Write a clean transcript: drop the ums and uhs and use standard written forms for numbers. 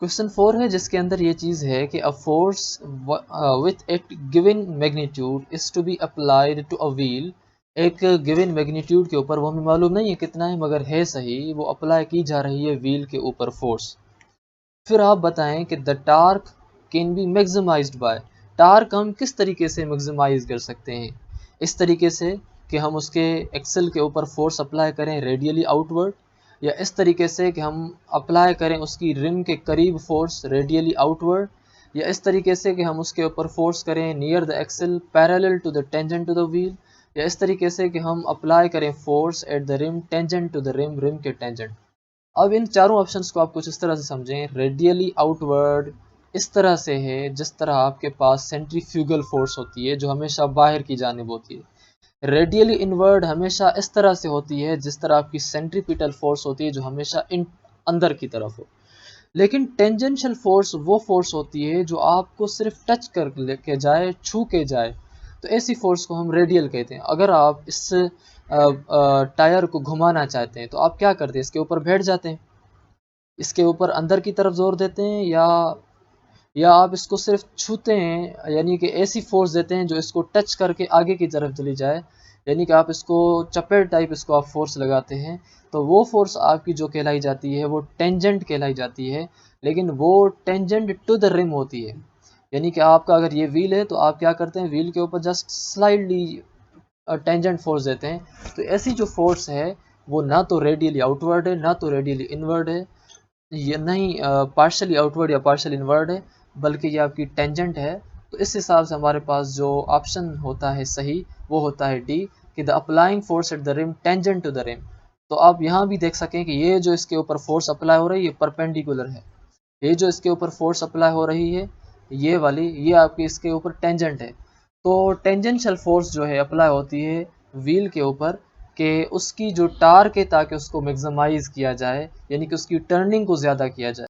Question 4 है जिसके अंदर ये चीज़ है कि a force with a given magnitude is to be applied to a wheel. एक गिवन मैग्नीट्यूड के ऊपर, वो हमें मालूम नहीं है कितना है मगर है सही, वो अप्लाई की जा रही है व्हील के ऊपर फोर्स। फिर आप बताएं कि the torque can be maximised by. Torque हम किस तरीके से मैक्सिमाइज कर सकते हैं? इस तरीके से कि हम उसके एक्सल के ऊपर फोर्स अप्लाई करें रेडियली आउटवर्ड, या इस तरीके से कि हम अप्लाई करें उसकी रिम के करीब फोर्स रेडियली आउटवर्ड, या इस तरीके से कि हम उसके ऊपर फोर्स करें near the axle parallel to the tangent to the wheel, या इस तरीके से कि हम अप्लाई करें force at the rim tangent to the rim, rim के टेंजेंट। अब इन चारों ऑप्शंस को आप कुछ इस तरह से समझें। रेडियली आउटवर्ड इस तरह से है जिस तरह आपके पास सेंट्रीफ्यूगल फोर्स होती है जो हमेशा बाहर की जानिब होती है। रेडियली इनवर्ड हमेशा इस तरह से होती है जिस तरह आपकी सेंट्रीपिटल फोर्स होती है जो हमेशा अंदर की तरफ हो। लेकिन टेंजेंशियल फोर्स वो फोर्स होती है जो आपको सिर्फ टच कर लेके जाए, छू के जाए, तो ऐसी फोर्स को हम रेडियल कहते हैं। अगर आप इस टायर को घुमाना चाहते हैं तो आप क्या करते हैं? इसके ऊपर बैठ जाते हैं, इसके ऊपर अंदर की तरफ जोर देते हैं, या आप इसको सिर्फ छूते हैं, यानी कि ऐसी फोर्स देते हैं जो इसको टच करके आगे की तरफ चली जाए, यानी कि आप इसको चपेट टाइप इसको आप फोर्स लगाते हैं। तो वो फोर्स आपकी जो कहलाई जाती है वो टेंजेंट कहलाई जाती है, लेकिन वो टेंजेंट टू द रिम होती है। यानी कि आपका अगर ये व्हील है तो आप क्या करते हैं? व्हील के ऊपर जस्ट स्लाइडली टेंजेंट फोर्स देते हैं। तो ऐसी जो फोर्स है वो ना तो रेडियली आउटवर्ड है ना तो रेडियली इनवर्ड है, ये नहीं पार्शली आउटवर्ड या पार्शल इनवर्ड है, बल्कि ये आपकी टेंजेंट है। तो इस हिसाब से हमारे पास जो ऑप्शन होता है सही वो होता है डी, कि the applying force at the rim tangent to the rim. तो आप यहाँ भी देख सकें कि ये जो इसके ऊपर फोर्स अप्लाई हो रही है ये परपेंडिकुलर है, ये जो इसके ऊपर फोर्स अप्लाई हो रही है ये वाली, ये आपकी इसके ऊपर टेंजेंट है। तो टेंजेंशियल फोर्स जो है अप्लाई होती है व्हील के ऊपर कि उसकी जो टार्क है ताकि उसको मैक्सिमाइज किया जाए, यानी कि उसकी टर्निंग को ज़्यादा किया जाए।